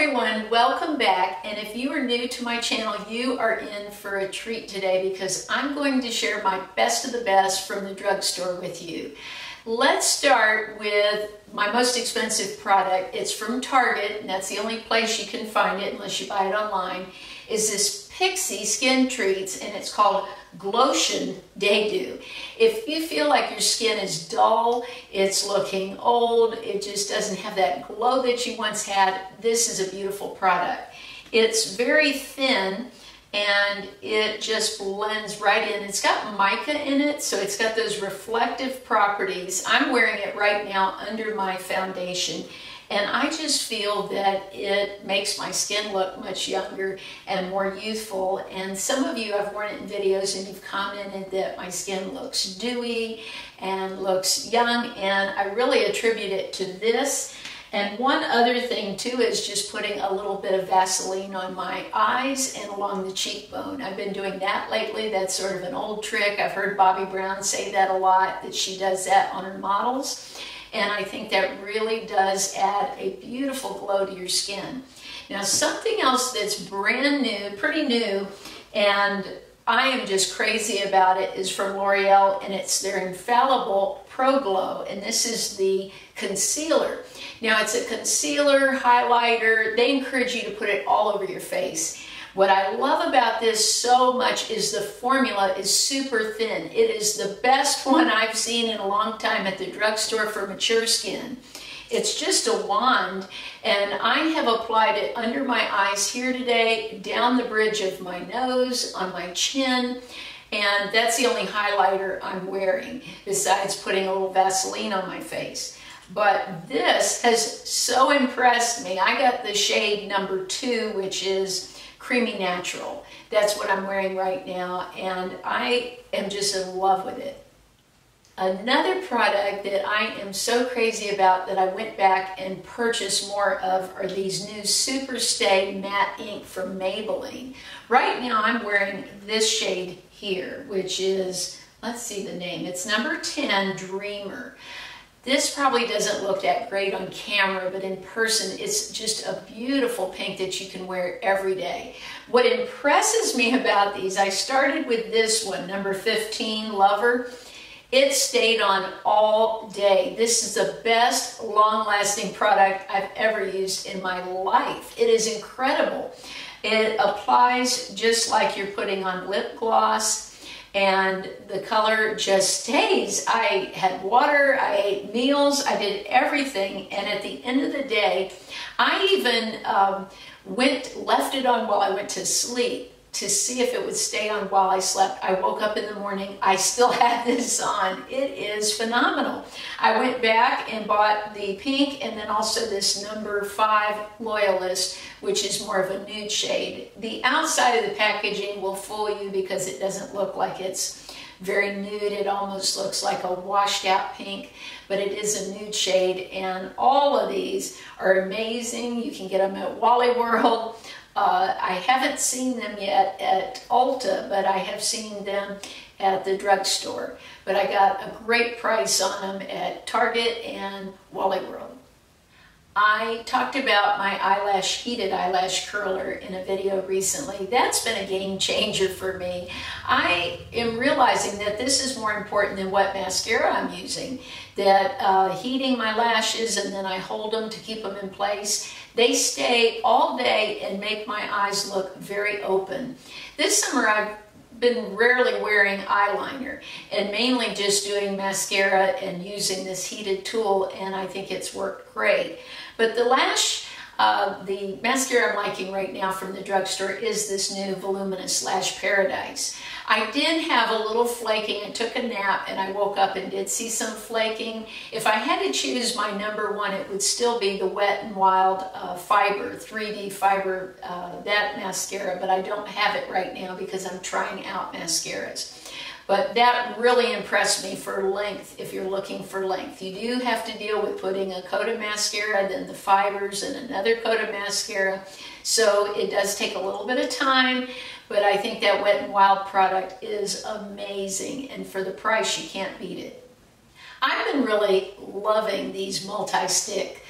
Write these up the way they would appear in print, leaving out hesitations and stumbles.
everyone, welcome back. And if you are new to my channel, you are in for a treat today because I'm going to share my best of the best from the drugstore with you. Let's start with my most expensive product. It's from Target, and that's the only place you can find it unless you buy it online, is this Pixi Skintreats, and it's called Glowtion Day Dew. If you feel like your skin is dull, it's looking old, it just doesn't have that glow that you once had, this is a beautiful product. It's very thin and it just blends right in. It's got mica in it, so it's got those reflective properties. I'm wearing it right now under my foundation, and I just feel that it makes my skin look much younger and more youthful. And some of you have worn it in videos and you've commented that my skin looks dewy and looks young, and I really attribute it to this. And one other thing too is just putting a little bit of Vaseline on my eyes and along the cheekbone. I've been doing that lately. That's sort of an old trick. I've heard Bobbi Brown say that a lot, that she does that on her models. And I think that really does add a beautiful glow to your skin. Now, something else that's brand new, pretty new, and I am just crazy about it, is from L'Oreal, and it's their Infallible Pro Glow, and this is the concealer. Now, it's a concealer, highlighter. They encourage you to put it all over your face. What I love about this so much is the formula is super thin. It is the best one I've seen in a long time at the drugstore for mature skin. It's just a wand, and I have applied it under my eyes here today, down the bridge of my nose, on my chin, and that's the only highlighter I'm wearing, besides putting a little Vaseline on my face. But this has so impressed me. I got the shade number 2, which is Creamy Natural. That's what I'm wearing right now, and I am just in love with it. Another product that I am so crazy about that I went back and purchased more of are these new Super Stay Matte Ink from Maybelline. Right now I'm wearing this shade here, which is, let's see the name, it's number 10, Dreamer. This probably doesn't look that great on camera, but in person it's just a beautiful pink that you can wear every day. What impresses me about these, I started with this one, number 15, Lover. It stayed on all day. This is the best long-lasting product I've ever used in my life. It is incredible. It applies just like you're putting on lip gloss, and the color just stays. I had water, I ate meals, I did everything, and at the end of the day, I even left it on while I went to sleep to see if it would stay on while I slept. I woke up in the morning, I still had this on. It is phenomenal. I went back and bought the pink and then also this number 5 Loyalist, which is more of a nude shade. The outside of the packaging will fool you because it doesn't look like it's very nude. It almost looks like a washed out pink, but it is a nude shade, and all of these are amazing. You can get them at Wally World. I haven't seen them yet at Ulta, but I have seen them at the drugstore. But I got a great price on them at Target and Wally World. I talked about my heated eyelash curler in a video recently. That's been a game changer for me. I am realizing that this is more important than what mascara I'm using. That heating my lashes, and then I hold them to keep them in place. They stay all day and make my eyes look very open. This summer I've been rarely wearing eyeliner and mainly just doing mascara and using this heated tool, and I think it's worked great. But the mascara I'm liking right now from the drugstore is this new Voluminous Lash Paradise. I did have a little flaking. I took a nap and I woke up and did see some flaking. If I had to choose my number 1, it would still be the Wet n Wild Fiber, 3D Fiber, that mascara, but I don't have it right now because I'm trying out mascaras. But that really impressed me for length, if you're looking for length. You do have to deal with putting a coat of mascara, then the fibers, and another coat of mascara. So it does take a little bit of time, but I think that Wet n Wild product is amazing, and for the price, you can't beat it. I've been really loving these multi-stick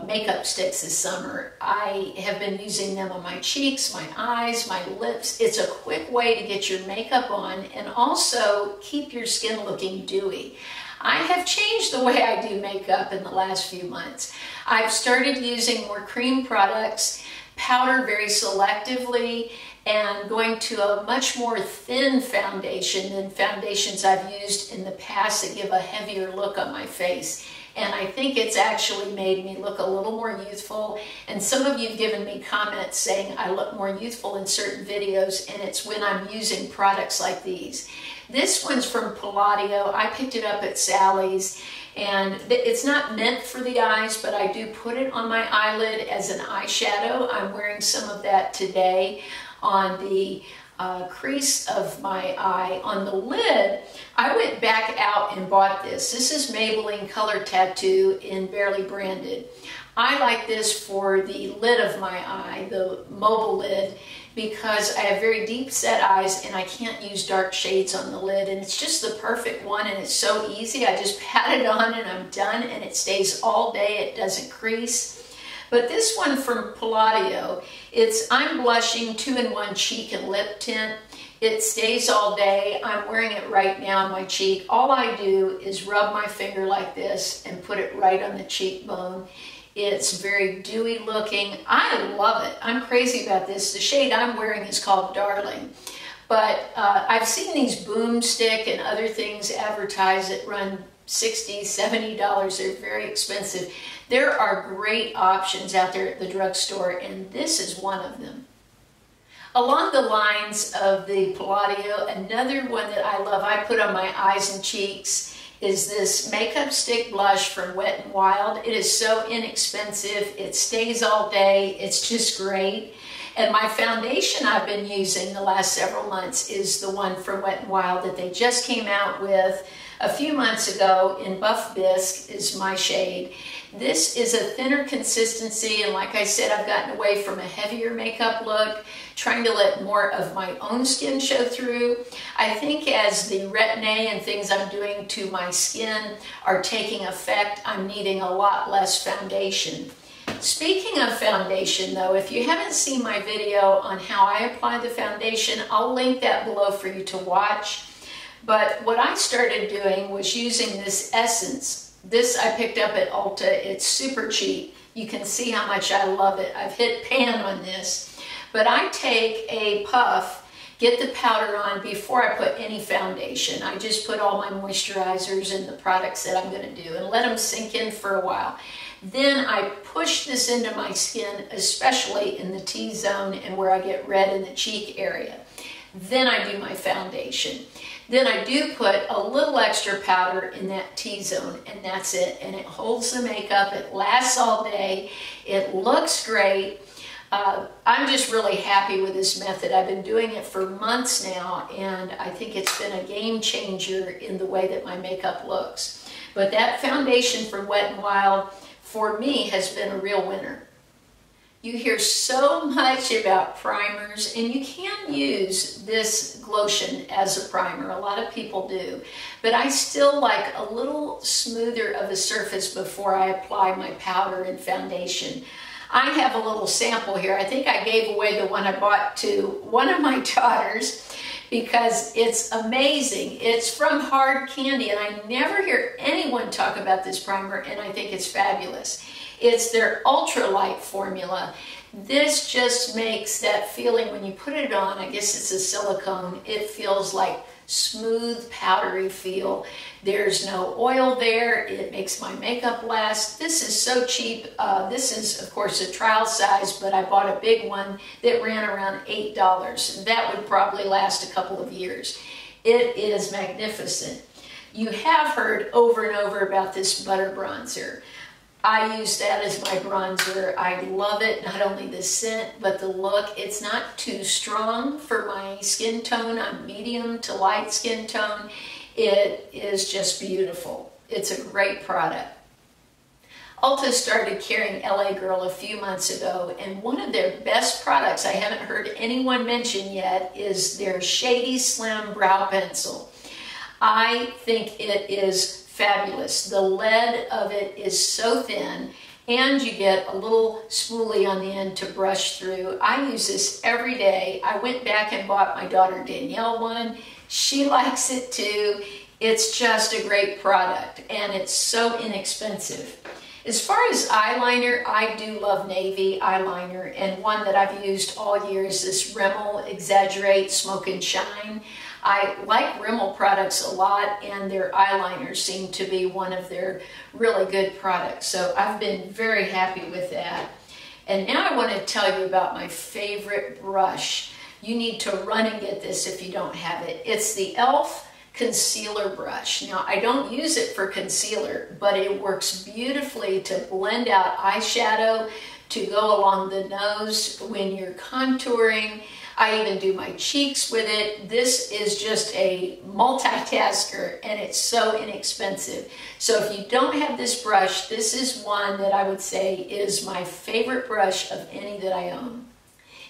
makeup sticks this summer. I have been using them on my cheeks, my eyes, my lips. It's a quick way to get your makeup on and also keep your skin looking dewy. I have changed the way I do makeup in the last few months. I've started using more cream products, powder very selectively, and going to a much more thin foundation than foundations I've used in the past that give a heavier look on my face. And I think it's actually made me look a little more youthful. And some of you have given me comments saying I look more youthful in certain videos, and it's when I'm using products like these. This one's from Palladio. I picked it up at Sally's, and it's not meant for the eyes, but I do put it on my eyelid as an eyeshadow. I'm wearing some of that today on the crease of my eye. On the lid, I went back out and bought this. This is Maybelline Color Tattoo in Barely Branded. I like this for the lid of my eye, the mobile lid, because I have very deep set eyes and I can't use dark shades on the lid, and it's just the perfect one, and it's so easy. I just pat it on and I'm done, and it stays all day. It doesn't crease. But this one from Palladio, I'm blushing 2-in-1 cheek and lip tint. It stays all day. I'm wearing it right now on my cheek. All I do is rub my finger like this and put it right on the cheekbone. It's very dewy looking. I love it. I'm crazy about this. The shade I'm wearing is called Darling. But I've seen these Boomstick and other things advertised that run $60, $70. They're very expensive. There are great options out there at the drugstore, and this is one of them. Along the lines of the Palladio, another one that I love, I put on my eyes and cheeks, is this makeup stick blush from Wet n Wild. It is so inexpensive. It stays all day. It's just great. And my foundation I've been using the last several months is the one from Wet n Wild that they just came out with a few months ago in Buff Bisque is my shade. This is a thinner consistency, and like I said, I've gotten away from a heavier makeup look, trying to let more of my own skin show through. I think as the retin-A and things I'm doing to my skin are taking effect, I'm needing a lot less foundation. Speaking of foundation though, if you haven't seen my video on how I apply the foundation, I'll link that below for you to watch. But what I started doing was using this essence. This I picked up at Ulta. It's super cheap. You can see how much I love it. I've hit pan on this. But I take a puff, get the powder on before I put any foundation. I just put all my moisturizers and the products that I'm going to do and let them sink in for a while. Then I push this into my skin, especially in the T-zone and where I get red in the cheek area. Then I do my foundation. Then I do put a little extra powder in that T-zone, and that's it. And it holds the makeup. It lasts all day. It looks great. I'm just really happy with this method. I've been doing it for months now, and I think it's been a game changer in the way that my makeup looks. But that foundation from Wet n Wild, for me, has been a real winner. You hear so much about primers, and you can use this Glowtion as a primer. A lot of people do, but I still like a little smoother of a surface before I apply my powder and foundation. I have a little sample here. I think I gave away the one I bought to one of my daughters because it's amazing. It's from Hard Candy, and I never hear anyone talk about this primer, and I think it's fabulous. It's their ultralight formula. This just makes that feeling when you put it on, I guess it's a silicone, it feels like smooth, powdery feel. There's no oil there. It makes my makeup last. This is so cheap. This is, of course, a trial size, but I bought a big one that ran around $8. That would probably last a couple of years. It is magnificent. You have heard over and over about this butter bronzer. I use that as my bronzer. I love it, not only the scent, but the look. It's not too strong for my skin tone. I'm medium to light skin tone. It is just beautiful. It's a great product. Ulta started carrying LA Girl a few months ago, and one of their best products I haven't heard anyone mention yet is their Shady Slim Brow Pencil. I think it is fabulous. The lead of it is so thin, and you get a little spoolie on the end to brush through. I use this every day. I went back and bought my daughter Danielle one. She likes it too. It's just a great product, and it's so inexpensive. As far as eyeliner, I do love navy eyeliner, and one that I've used all year is this Rimmel Exaggerate Smoke and Shine. I like Rimmel products a lot, and their eyeliners seem to be one of their really good products. So I've been very happy with that. And now I want to tell you about my favorite brush. You need to run and get this if you don't have it. It's the e.l.f. concealer brush. Now, I don't use it for concealer, but it works beautifully to blend out eyeshadow, to go along the nose when you're contouring. I even do my cheeks with it. This is just a multitasker, and it's so inexpensive. So if you don't have this brush, this is one that I would say is my favorite brush of any that I own.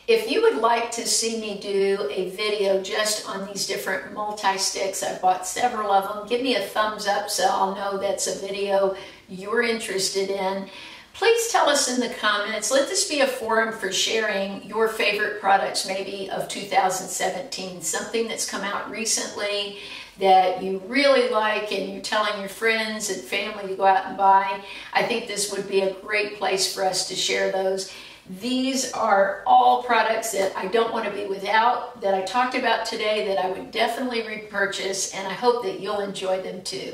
If you would like to see me do a video just on these different multi-sticks, I bought several of them, give me a thumbs up so I'll know that's a video you're interested in. Please tell us in the comments. Let this be a forum for sharing your favorite products maybe of 2017, something that's come out recently that you really like and you're telling your friends and family to go out and buy. I think this would be a great place for us to share those. These are all products that I don't want to be without, that I talked about today, that I would definitely repurchase, and I hope that you'll enjoy them too.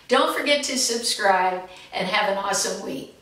Don't forget to subscribe, and have an awesome week.